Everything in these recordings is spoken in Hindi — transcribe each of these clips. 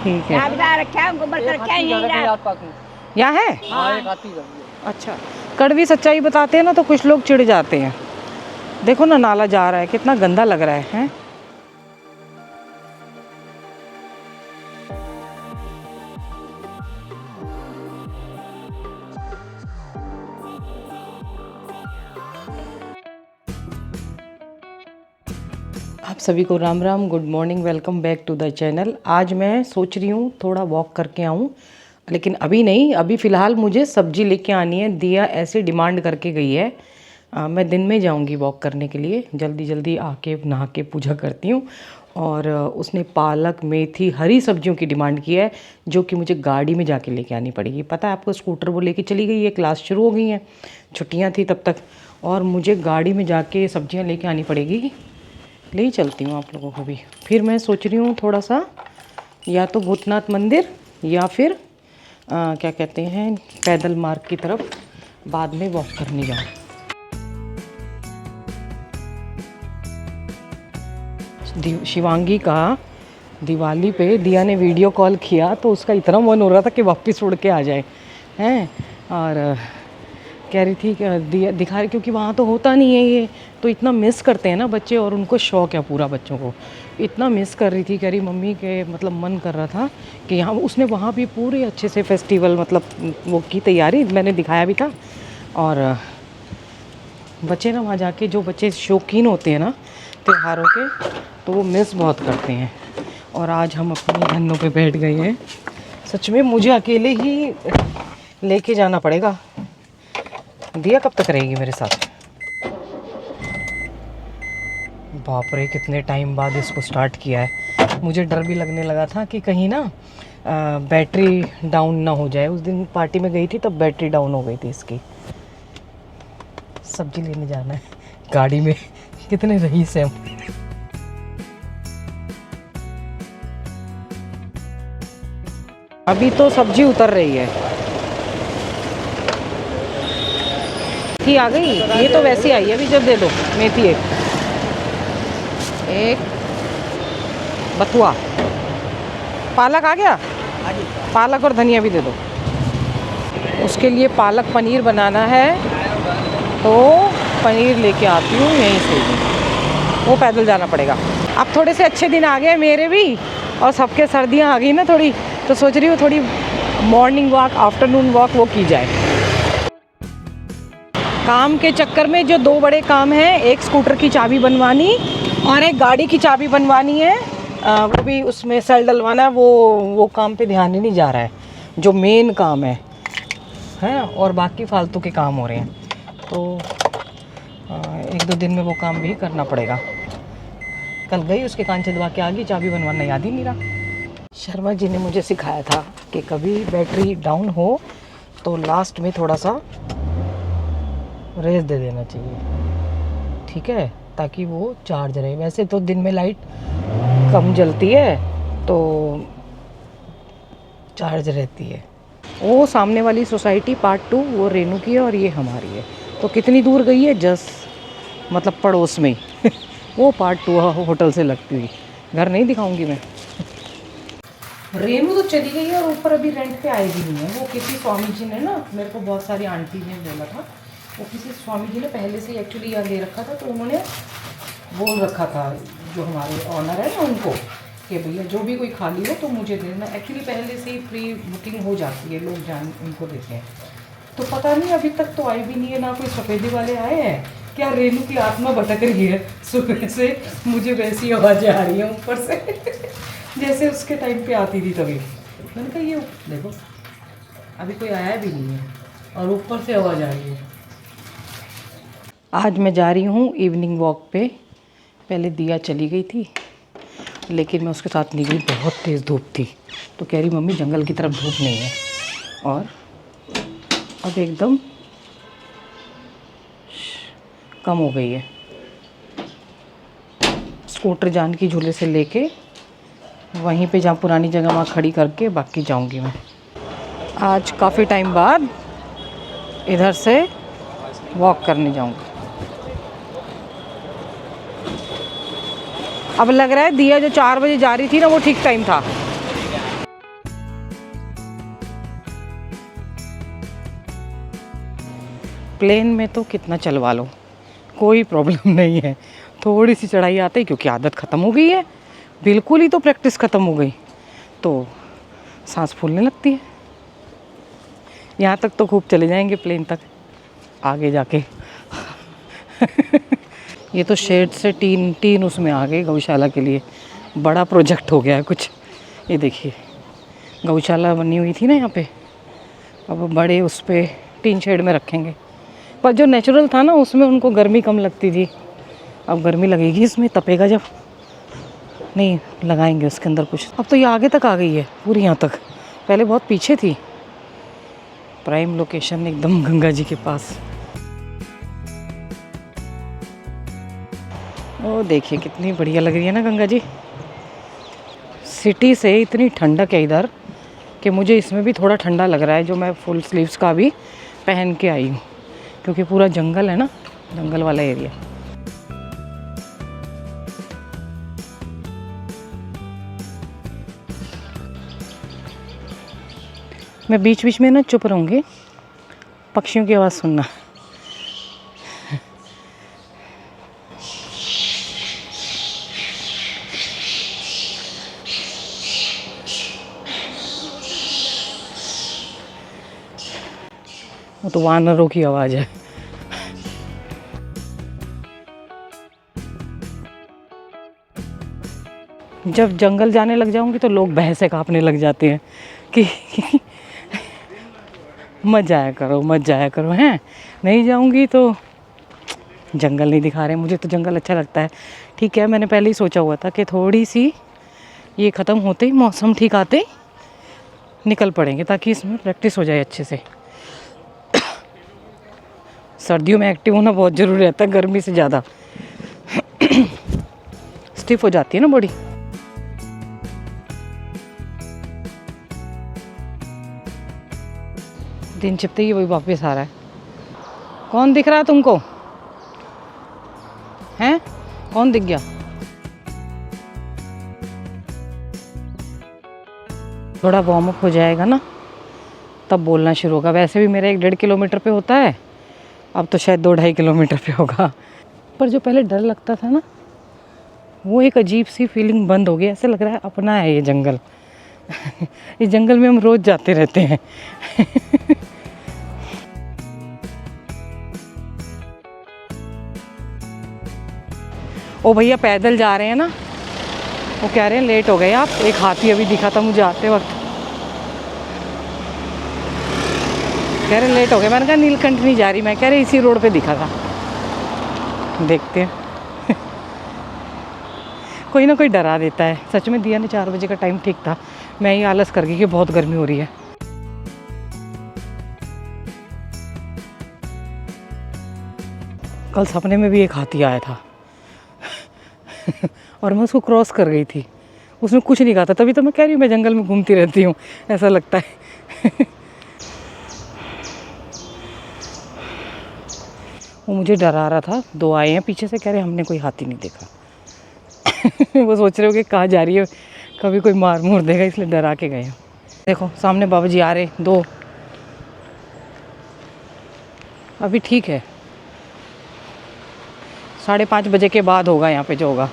ठीक है। यहाँ बिठा रखा है, उनको बरकर क्या ही नहीं रहा। यहाँ है? हाँ। अच्छा, कड़वी सच्चाई बताते हैं ना तो कुछ लोग चिढ़ जाते हैं। देखो ना नाला जा रहा है, कितना गंदा लग रहा है? आप सभी को Ram Ram, good morning, welcome back to the channel. आज मैं सोच रही हूँ थोड़ा वॉक करके आऊँ, लेकिन अभी नहीं, अभी फ़िलहाल मुझे सब्ज़ी लेके आनी है। दिया ऐसे डिमांड करके गई है। मैं दिन में जाऊँगी वॉक करने के लिए, जल्दी जल्दी आके नहा के पूजा करती हूँ। और उसने पालक, मेथी, हरी सब्जियों की डिमांड की है, जो कि मुझे गाड़ी में जाके लेके आनी पड़ेगी। पता है आपको, स्कूटर वो लेके चली गई है, क्लास शुरू हो गई हैं, छुट्टियाँ थी तब तक, और मुझे गाड़ी में जाके सब्जियाँ लेके आनी पड़ेगी। ले ही चलती हूँ आप लोगों को भी। फिर मैं सोच रही हूँ थोड़ा सा या तो भूतनाथ मंदिर या फिर क्या कहते हैं, पैदल मार्ग की तरफ बाद में वॉक करने जाऊँ। शिवांगी का दिवाली पे दिया ने वीडियो कॉल किया तो उसका इतना मन हो रहा था कि वापस उड़ के आ जाए हैं। और कह रही थी कि दिया दिखा रही, क्योंकि वहाँ तो होता नहीं है ये, तो इतना मिस करते हैं ना बच्चे, और उनको शौक़ है पूरा, बच्चों को इतना मिस कर रही थी। कह रही मम्मी के मतलब मन कर रहा था कि यहाँ, उसने वहाँ भी पूरे अच्छे से फेस्टिवल मतलब वो की तैयारी, मैंने दिखाया भी था। और बच्चे ना वहाँ जाके, जो बच्चे शौकीन होते हैं ना त्योहारों के, तो वो मिस बहुत करते हैं। और आज हम अपनी धन्नों पे बैठ गए हैं। सच में मुझे अकेले ही लेके जाना पड़ेगा। दिया कब तक रहेगी मेरे साथ? बाप रे, कितने टाइम बाद इसको स्टार्ट किया है। मुझे डर भी लगने लगा था कि कहीं ना बैटरी डाउन ना हो जाए। उस दिन पार्टी में गई थी तब बैटरी डाउन हो गई थी इसकी। सब्जी लेने जाना है गाड़ी में, कितने रईस हैं हम। अभी तो सब्जी उतर रही है। मेथी आ गई, ये तो वैसे आई है अभी, जब दे दो मेथी एक बथुआ। पालक आ गया, पालक और धनिया भी दे दो। उसके लिए पालक पनीर बनाना है, तो पनीर लेके आती हूँ यहीं से ही, वो पैदल जाना पड़ेगा। अब थोड़े से अच्छे दिन आ गए मेरे भी, और सबके सर्दियाँ आ गई ना थोड़ी, तो सोच रही हूँ थोड़ी मॉर्निंग वॉक, आफ्टरनून वॉक वो की जाए। काम के चक्कर में जो दो बड़े काम हैं, एक स्कूटर की चाबी बनवानी और एक गाड़ी की चाबी बनवानी है, वो भी उसमें सेल डलवाना है। वो काम पे ध्यान ही नहीं जा रहा है, जो मेन काम है, और बाकी फालतू के काम हो रहे हैं। तो एक दो दिन में वो काम भी करना पड़ेगा। कल गई उसके कान चलवा के आ गई, चाबी बनवाना याद ही नहीं रहा। शर्मा जी ने मुझे सिखाया था कि कभी बैटरी डाउन हो तो लास्ट में थोड़ा सा रेस दे देना चाहिए, ठीक है, ताकि वो चार्ज रहे। वैसे तो दिन में लाइट कम जलती है तो चार्ज रहती है। वो सामने वाली सोसाइटी पार्ट 2 वो रेनू की है और ये हमारी है, तो कितनी दूर गई है, जस्ट मतलब पड़ोस में ही वो पार्ट 2 होटल से लगती हुई। घर नहीं दिखाऊंगी मैं। रेनू तो चली गई है और ऊपर अभी रेंट पे आएगी नहीं है। वो किसी स्वामी जी ने ना, मेरे को बहुत सारी आंटी ने बोला था, वो किसी स्वामी जी ने पहले से एक्चुअली यहाँ दे रखा था, तो उन्होंने बोल रखा था जो हमारे ऑनर है ना उनको, कि भैया जो भी कोई खाली हो तो मुझे देना। एक्चुअली पहले से ही प्री बुकिंग हो जाती है, लोग जान उनको देते हैं। तो पता नहीं अभी तक तो आई भी नहीं है, ना कोई सफ़ेदी वाले आए हैं। क्या रेनू की आत्मा भटक रही है सुबह से, मुझे वैसी आवाज़ें आ रही हैं ऊपर से जैसे उसके टाइम पे आती थी तभी। मैंने कहा ये देखो अभी कोई आया भी नहीं है और ऊपर से आवाज़ आ रही है। आज मैं जा रही हूँ इवनिंग वॉक पे। पहले दिया चली गई थी, लेकिन मैं उसके साथ नहीं गई, बहुत तेज़ धूप थी। तो कह रही मम्मी जंगल की तरफ धूप नहीं है, और अब एकदम कम हो गई है। स्कूटर जानकी झूले से लेके वहीं पे जहाँ पुरानी जगह वहाँ खड़ी करके बाकी जाऊंगी मैं। आज काफ़ी टाइम बाद इधर से वॉक करने जाऊंगी। अब लग रहा है दिया जो 4 बजे जा रही थी ना, वो ठीक टाइम था। प्लेन में तो कितना चलवा लो, कोई प्रॉब्लम नहीं है। थोड़ी सी चढ़ाई आते ही, क्योंकि आदत ख़त्म हो गई है, बिल्कुल ही तो प्रैक्टिस ख़त्म हो गई, तो सांस फूलने लगती है। यहाँ तक तो खूब चले जाएंगे, प्लेन तक आगे जाके। ये तो शेड से टीन उसमें आ गई गौशाला के लिए, बड़ा प्रोजेक्ट हो गया है कुछ। ये देखिए, गौशाला बनी हुई थी ना यहाँ पे, अब बड़े उस पर टीन शेड में रखेंगे। पर जो नेचुरल था ना, उसमें उनको गर्मी कम लगती थी, अब गर्मी लगेगी इसमें, तपेगा जब। नहीं लगाएंगे उसके अंदर कुछ। अब तो ये आगे तक आ गई है पूरी, यहाँ तक, पहले बहुत पीछे थी। प्राइम लोकेशन एकदम गंगा जी के पास। ओ देखिए कितनी बढ़िया लग रही है ना गंगा जी। सिटी से इतनी ठंडक है इधर कि मुझे इसमें भी थोड़ा ठंडा लग रहा है, जो मैं फुल स्लीव्स का भी पहन के आई हूँ, क्योंकि पूरा जंगल है ना, जंगल वाला एरिया। मैं बीच बीच में ना चुप रहूँगी, पक्षियों की आवाज़ सुनना। वो तो वानरों की आवाज़ है। जब जंगल जाने लग जाऊंगी तो लोग भैंसे कांपने लग जाते हैं कि मत जाया करो हैं। नहीं जाऊंगी तो जंगल नहीं दिखा रहे। मुझे तो जंगल अच्छा लगता है। ठीक है, मैंने पहले ही सोचा हुआ था कि थोड़ी सी ये ख़त्म होते ही, मौसम ठीक आते ही निकल पड़ेंगे, ताकि इसमें प्रैक्टिस हो जाए अच्छे से। सर्दियों में एक्टिव होना बहुत ज़रूरी रहता है, गर्मी से ज़्यादा स्टिफ हो जाती है ना बॉडी। दिन छिपते ही वही वापस आ रहा है। कौन दिख रहा है तुमको? हैं? कौन दिख गया? थोड़ा वार्म अप हो जाएगा ना, तब बोलना शुरू होगा। वैसे भी मेरा 1-1.5 किलोमीटर पे होता है, अब तो शायद 2-2.5 किलोमीटर पे होगा। पर जो पहले डर लगता था ना, वो एक अजीब सी फीलिंग बंद हो गई। ऐसे लग रहा है अपना है ये जंगल। इस जंगल में हम रोज़ जाते रहते हैं। ओ भैया पैदल जा रहे हैं ना, वो कह रहे हैं लेट हो गए आप। एक हाथी अभी दिखा था मुझे आते वक्त, कह रहे लेट हो गए। मैंने कहा नीलकंठ नहीं जा रही मैं, कह रहे इसी रोड पे दिखा था, देखते हैं। कोई ना कोई डरा देता है। सच में दिया ने 4 बजे का टाइम ठीक था, मैं ही आलस कर गई कि बहुत गर्मी हो रही है। कल सपने में भी एक हाथी आया था और मैं उसको क्रॉस कर गई थी, उसने कुछ नहीं कहा था। तभी तो मैं कह रही हूँ मैं जंगल में घूमती रहती हूँ, ऐसा लगता है। वो मुझे डरा रहा था। 2 आए हैं पीछे से, कह रहे हमने कोई हाथी नहीं देखा। वो सोच रहे हो कि कहाँ जा रही है, कभी कोई मार मूर देगा, इसलिए डरा के गए हैं। देखो सामने बाबा जी आ रहे 2। अभी ठीक है, 5:30 बजे के बाद होगा यहाँ पे जो होगा।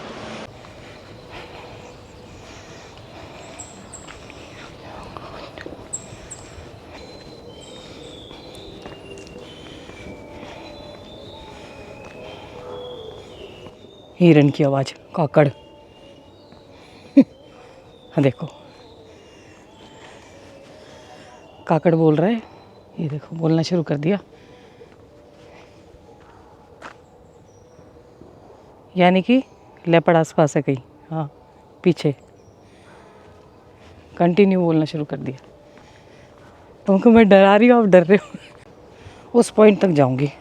हिरन की आवाज़, काकड़। देखो काकड़ बोल रहा है, ये देखो बोलना शुरू कर दिया। यानी कि लेपर्ड आसपास है कहीं, हाँ पीछे कंटिन्यू बोलना शुरू कर दिया। तुमको मैं डरा रही हूँ, आप डर रहे हो। उस पॉइंट तक जाऊंगी।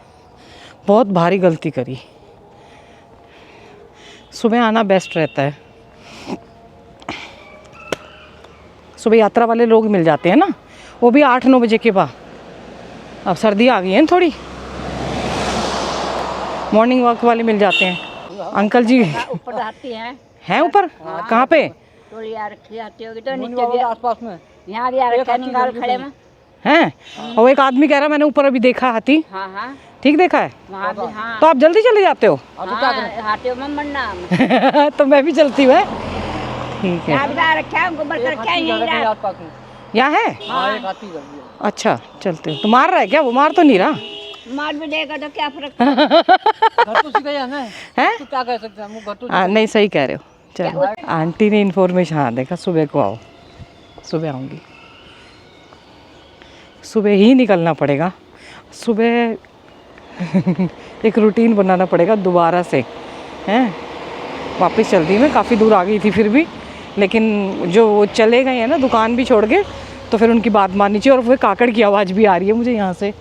बहुत भारी गलती करी। सुबह आना बेस्ट रहता है, सुबह यात्रा वाले लोग मिल जाते हैं ना, वो भी 8-9 बजे के बाद। अब सर्दी आ गई है थोड़ी, मॉर्निंग वॉक वाले मिल जाते हैं। अंकल जी ऊपर आती हैं ऊपर? कहाँ पे? टोलियाँ रखी जाती होगी तो नीचे भी आसपास में, यहाँ भी आ रखे हैं निकाल खड़े में। हैं? और एक आदमी कह रहा मैंने ऊपर अभी देखा हाथी, हाँ हाँ ठीक देखा है? वहाँ भी हाँ तो आप जल्दी चले जाते हो? हाँ हाथियों में मरना तो मैं भी चलती हूँ, ठीक है। यादगार रखा है गोबर कर क्या यहीं रहा यहाँ है? अच्छा चलते हो। तो मार रहा है क्या वो? मार तो नहीं रहा। मार भी देगा तो क्या फर्क है? तो क्या कह सकते हैं हाँ नहीं सही कह रहे हो। चलो आंटी ने इन्फॉर्मेशन, हाँ देखा, सुबह को आओ, सुबह आऊँगी, सुबह ही निकलना पड़ेगा। सुबह एक रूटीन बनाना पड़ेगा दोबारा से, हैं? वापस चलती मैं, काफ़ी दूर आ गई थी फिर भी, लेकिन जो वो चले गए हैं ना दुकान भी छोड़ के, तो फिर उनकी बात माननी चाहिए। और फिर काकड़ की आवाज़ भी आ रही है मुझे यहाँ से।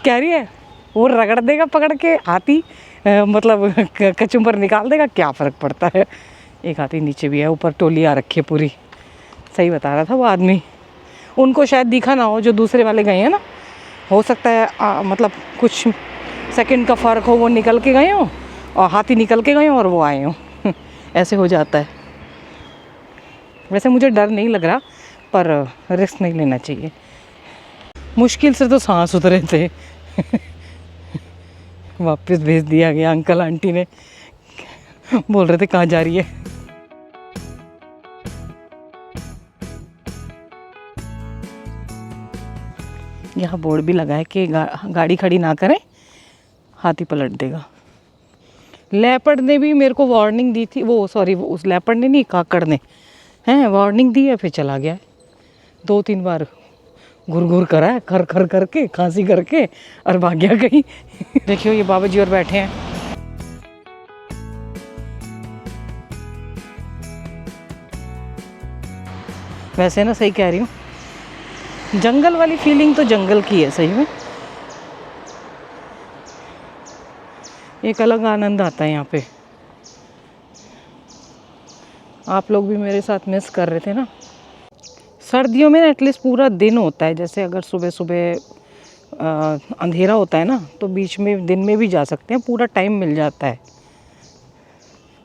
कह रही है वो रगड़ देगा पकड़ के हाथी, मतलब कचुम्बर निकाल देगा, क्या फ़र्क पड़ता है। एक हाथी नीचे भी है, ऊपर टोली आ रखी है पूरी। सही बता रहा था वो आदमी। उनको शायद दिखा ना हो जो दूसरे वाले गए हैं ना, हो सकता है मतलब कुछ सेकंड का फ़र्क हो, वो निकल के गए हों और हाथी निकल के गए हों और वो आए हों। ऐसे हो जाता है। वैसे मुझे डर नहीं लग रहा, पर रिस्क नहीं लेना चाहिए। मुश्किल से तो सांस उतरे थे। वापस भेज दिया गया, अंकल आंटी ने बोल रहे थे कहाँ जा रही है। यहाँ बोर्ड भी लगा है कि गाड़ी खड़ी ना करें, हाथी पलट देगा। लेपर्ड ने भी मेरे को वार्निंग दी थी, वो सॉरी वो उस लेपर्ड ने नहीं, काकड़ ने हैं वार्निंग दी है, फिर चला गया है। 2-3 बार घुर घुर करा है, खर खर करके, खांसी करके, और भाग गया कहीं। देखियो ये बाबा जी और बैठे हैं। वैसे ना सही कह रही हूँ, जंगल वाली फीलिंग तो जंगल की है सही में। एक अलग आनंद आता है यहाँ पे। आप लोग भी मेरे साथ मिस कर रहे थे ना। सर्दियों में एटलीस्ट पूरा दिन होता है, जैसे अगर सुबह सुबह अंधेरा होता है ना, तो बीच में दिन में भी जा सकते हैं, पूरा टाइम मिल जाता है।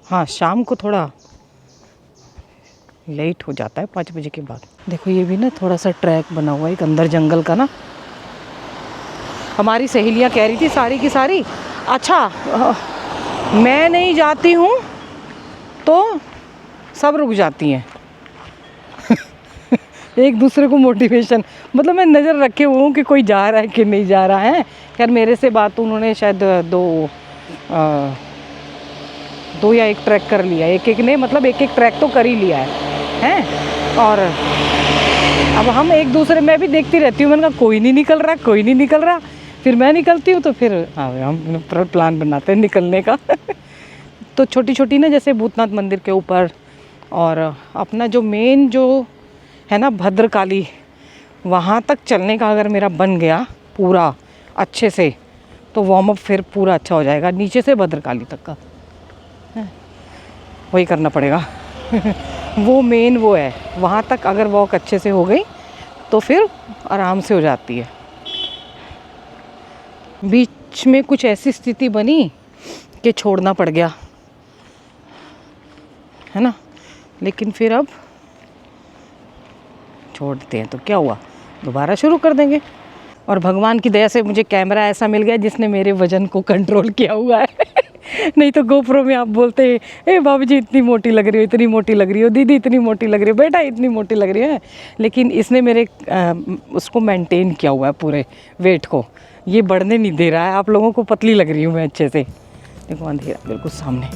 हाँ शाम को थोड़ा लेट हो जाता है 5 बजे के बाद। देखो ये भी ना थोड़ा सा ट्रैक बना हुआ है एक अंदर जंगल का ना। हमारी सहेलियाँ कह रही थी सारी की सारी, अच्छा मैं नहीं जाती हूँ तो सब रुक जाती हैं। एक दूसरे को मोटिवेशन, मतलब मैं नज़र रखे हुए हूँ कि कोई जा रहा है कि नहीं जा रहा है। खैर मेरे से बात उन्होंने शायद दो या एक ट्रैक कर लिया, एक ने, मतलब एक ट्रैक तो कर ही लिया है। और अब हम एक दूसरे में भी देखती रहती हूँ, मैंने कहा कोई नहीं निकल रहा, कोई नहीं निकल रहा। फिर मैं निकलती हूँ तो फिर हाँ हम प्लान बनाते हैं निकलने का। तो छोटी छोटी ना, जैसे भूतनाथ मंदिर के ऊपर, और अपना जो मेन जो है ना भद्रकाली, वहाँ तक चलने का अगर मेरा बन गया पूरा अच्छे से, तो वार्म अप फिर पूरा अच्छा हो जाएगा। नीचे से भद्रकाली तक का वही करना पड़ेगा। वो मेन वो है, वहाँ तक अगर वॉक अच्छे से हो गई तो फिर आराम से हो जाती है। बीच में कुछ ऐसी स्थिति बनी कि छोड़ना पड़ गया, है ना, लेकिन फिर अब छोड़ देते हैं तो क्या हुआ, दोबारा शुरू कर देंगे। और भगवान की दया से मुझे कैमरा ऐसा मिल गया जिसने मेरे वज़न को कंट्रोल किया हुआ है। नहीं तो गोप्रो में आप बोलते ए बाबूजी इतनी मोटी लग रही हो, इतनी मोटी लग रही हो, दीदी इतनी मोटी लग रही हो, बेटा इतनी मोटी लग रही है। लेकिन इसने मेरे उसको मेंटेन किया हुआ है, पूरे वेट को। ये बढ़ने नहीं दे रहा है। आप लोगों को पतली लग रही हूँ मैं अच्छे से। देखो अंधेरा बिल्कुल सामने।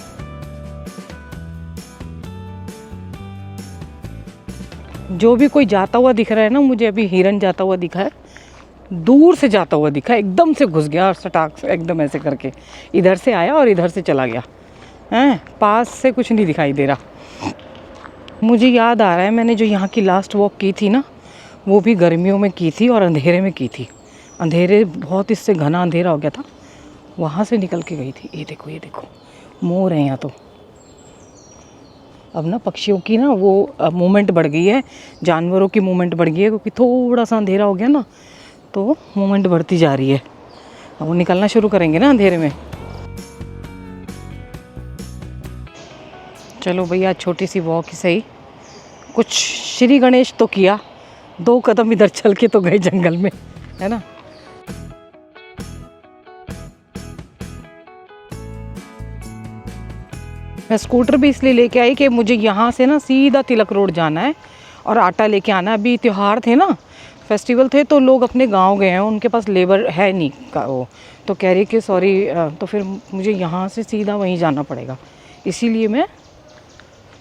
जो भी कोई जाता हुआ दिख रहा है ना, मुझे अभी हिरन जाता हुआ दिखा है, दूर से जाता हुआ दिखा, एकदम से घुस गया और सटाक से एकदम ऐसे करके इधर से आया और इधर से चला गया। हैं पास से कुछ नहीं दिखाई दे रहा। मुझे याद आ रहा है मैंने जो यहाँ की लास्ट वॉक की थी ना, वो भी गर्मियों में की थी और अंधेरे में की थी। अंधेरे बहुत, इससे घना अंधेरा हो गया था, वहाँ से निकल के गई थी। ये देखो मोर है यहाँ तो। अब ना पक्षियों की ना वो मूवमेंट बढ़ गई है, जानवरों की मूवमेंट बढ़ गई है, क्योंकि थोड़ा सा अंधेरा हो गया ना, तो मूवमेंट बढ़ती जा रही है। अब वो निकलना शुरू करेंगे ना अंधेरे में। चलो भैया छोटी सी वॉक ही सही, कुछ श्री गणेश तो किया, 2 कदम इधर चल के तो गए जंगल में, है ना। मैं स्कूटर भी इसलिए लेके आई कि मुझे यहाँ से ना सीधा तिलक रोड जाना है और आटा लेके आना है। अभी त्यौहार थे ना, फेस्टिवल थे, तो लोग अपने गांव गए हैं, उनके पास लेबर है नहीं का वो, तो कह रही कि सॉरी, तो फिर मुझे यहाँ से सीधा वहीं जाना पड़ेगा, इसीलिए मैं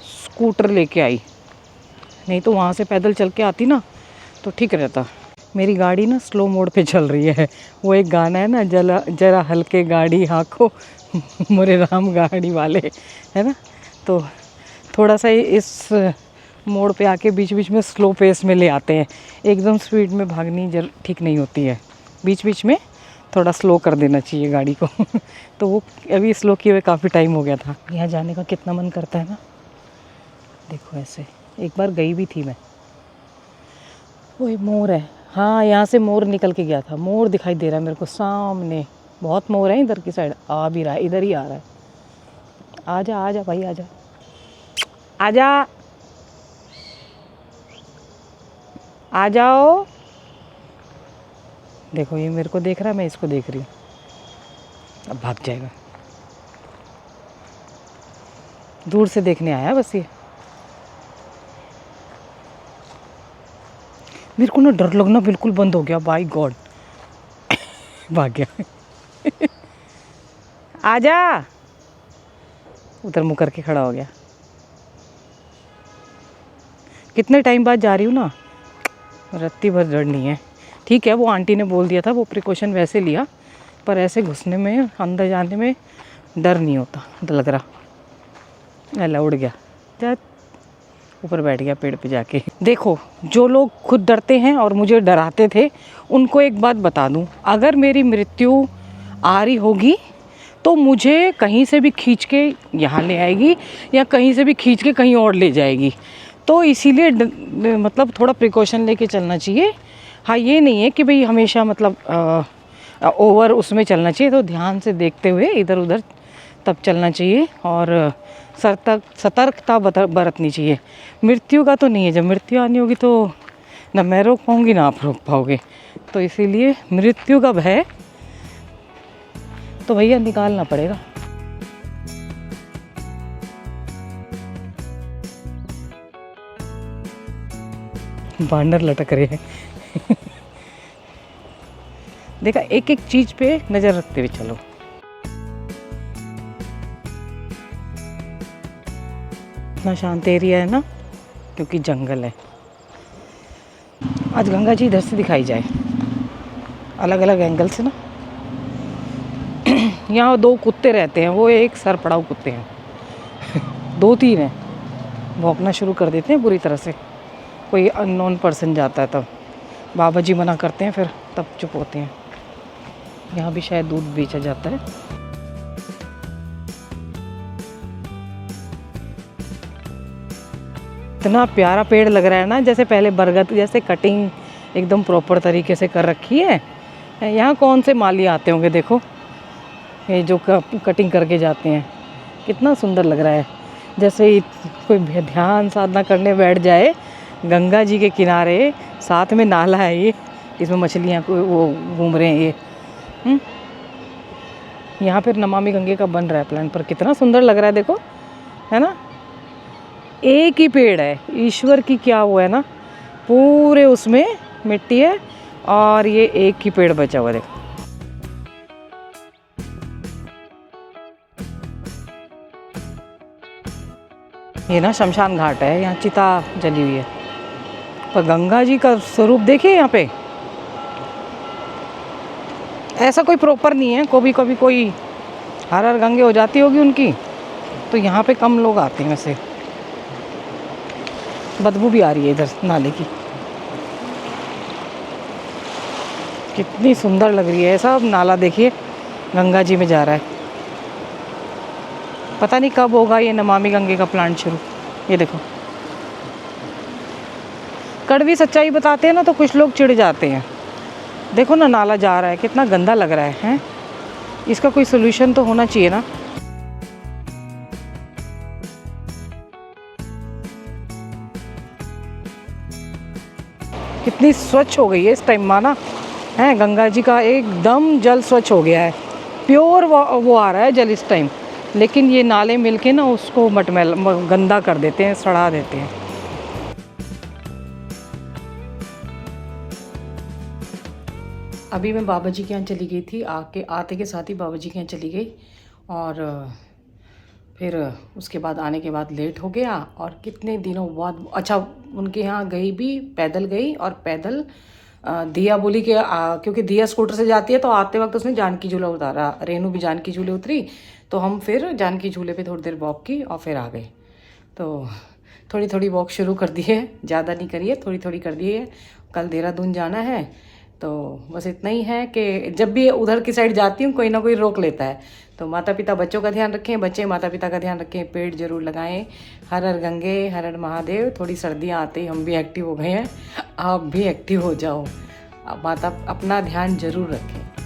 स्कूटर लेके आई। नहीं तो वहाँ से पैदल चल के आती ना तो ठीक रहता। मेरी गाड़ी ना स्लो मोड पे चल रही है। वो एक गाना है ना, जरा हल्के गाड़ी हाँको मोरे राम गाड़ी वाले, है ना। तो थोड़ा सा इस मोड़ पे आके बीच बीच में स्लो पेस में ले आते हैं। एकदम स्पीड में भागनी ठीक नहीं होती है, बीच बीच में थोड़ा स्लो कर देना चाहिए गाड़ी को। तो वो अभी स्लो किए हुए काफ़ी टाइम हो गया था। यहाँ जाने का कितना मन करता है ना। देखो ऐसे, एक बार गई भी थी मैं। वो मोर है, हाँ यहाँ से मोर निकल के गया था। मोर दिखाई दे रहा है मेरे को सामने, बहुत मोर है इधर की साइड। आ भी रहा है, इधर ही आ रहा है। आजा आजा भाई, आजा आजा, आ जाओ। देखो ये मेरे को देख रहा है, मैं इसको देख रही हूँ। अब भाग जाएगा, दूर से देखने आया बस ये। मेरे को ना डर लगना बिल्कुल बंद हो गया, बाय गॉड। भाग गया। आजा, उधर मुँह करके खड़ा हो गया। कितने टाइम बाद जा रही हूँ ना, रत्ती भर डर नहीं है। ठीक है, वो आंटी ने बोल दिया था, वो प्रिकॉशन वैसे लिया, पर ऐसे घुसने में, अंदर जाने में डर नहीं होता। लग रहा अल्लाह, उड़ गया, जा ऊपर बैठ गया पेड़ पे जाके। देखो, जो लोग खुद डरते हैं और मुझे डराते थे, उनको एक बात बता दूं, अगर मेरी मृत्यु आ रही होगी तो मुझे कहीं से भी खींच के यहाँ ले आएगी या कहीं से भी खींच के कहीं और ले जाएगी। तो इसीलिए मतलब थोड़ा प्रिकॉशन लेके चलना चाहिए। हाँ, ये नहीं है कि भाई हमेशा मतलब ओवर उसमें चलना चाहिए, तो ध्यान से देखते हुए इधर उधर तब चलना चाहिए और सतर्कता बरतनी चाहिए। मृत्यु का तो नहीं है, जब मृत्यु आनी होगी तो ना मैं रोक पाऊँगी ना आप रोक पाओगे। तो इसीलिए मृत्यु का भय तो भैया निकालना पड़ेगा। बांदर लटक रहे हैं। देखा, एक एक चीज पे नजर रखते हुए चलो। इतना शांत एरिया है ना, क्योंकि जंगल है। आज गंगा जी इधर से दिखाई जाए, अलग अलग एंगल से ना। यहाँ 2 कुत्ते रहते हैं, वो एक सरपड़ाऊ कुत्ते हैं। 2-3 हैं, भौंकना शुरू कर देते हैं बुरी तरह से। कोई अननोन पर्सन जाता है तब बाबा जी मना करते हैं, फिर तब चुप होते हैं। यहाँ भी शायद दूध बेचा जाता है। इतना प्यारा पेड़ लग रहा है ना, जैसे पहले बरगद जैसे कटिंग एकदम प्रॉपर तरीके से कर रखी है। यहाँ कौन से माली आते होंगे, देखो ये जो कटिंग करके जाते हैं, कितना सुंदर लग रहा है। जैसे कोई ध्यान साधना करने बैठ जाए गंगा जी के किनारे, साथ में नाला है ये, इसमें मछलियाँ वो घूम रहे हैं ये। यहाँ पर नमामि गंगे का बन रहा है प्लान, पर कितना सुंदर लग रहा है, देखो, है ना। एक ही पेड़ है, ईश्वर की क्या वो है ना, पूरे उसमें मिट्टी है और ये एक ही पेड़ बचा हुआ है। देखो, ये ना शमशान घाट है, यहाँ चिता जली हुई है, पर गंगा जी का स्वरूप देखिए यहाँ पे। ऐसा कोई प्रॉपर नहीं है, कभी कभी कोई हर हर गंगे हो जाती होगी उनकी, तो यहाँ पे कम लोग आते हैं। वैसे बदबू भी आ रही है इधर नाले की, कितनी सुंदर लग रही है। सब नाला देखिए गंगा जी में जा रहा है। पता नहीं कब होगा ये नमामि गंगे का प्लांट शुरू। ये देखो, कड़वी सच्चाई बताते हैं ना तो कुछ लोग चिढ़ जाते हैं। देखो ना, नाला जा रहा है, कितना गंदा लग रहा है। इसका कोई सोल्यूशन तो होना चाहिए ना। कितनी स्वच्छ हो गई है इस टाइम माना है। गंगा जी का एकदम जल स्वच्छ हो गया है, प्योर वो आ रहा है जल इस टाइम। लेकिन ये नाले मिलके ना उसको मटमैल गंदा कर देते हैं, सड़ा देते हैं। अभी मैं बाबा जी के यहाँ चली गई थी, आते के साथ ही बाबा जी के यहाँ चली गई और फिर उसके बाद आने के बाद लेट हो गया। और कितने दिनों बाद अच्छा उनके यहाँ गई भी, पैदल गई और पैदल दिया बोली कि क्योंकि दिया स्कूटर से जाती है तो आते वक्त उसने जानकी झूला उतारा, रेनू भी जानकी झूले उतरी, तो हम फिर जानकी झूले पे थोड़ी देर वॉक की और फिर आ गए। तो थोड़ी थोड़ी वॉक शुरू कर दी है, ज़्यादा नहीं करी है, थोड़ी थोड़ी कर दी है। कल देहरादून जाना है तो बस इतना ही है कि जब भी उधर की साइड जाती हूँ कोई ना कोई रोक लेता है। तो माता पिता बच्चों का ध्यान रखें, बच्चे माता पिता का ध्यान रखें, पेड़ जरूर लगाएं। हर हर गंगे हर हर महादेव। थोड़ी सर्दियाँ आते ही हम भी एक्टिव हो गए हैं, आप भी एक्टिव हो जाओ। माता अपना ध्यान जरूर रखें।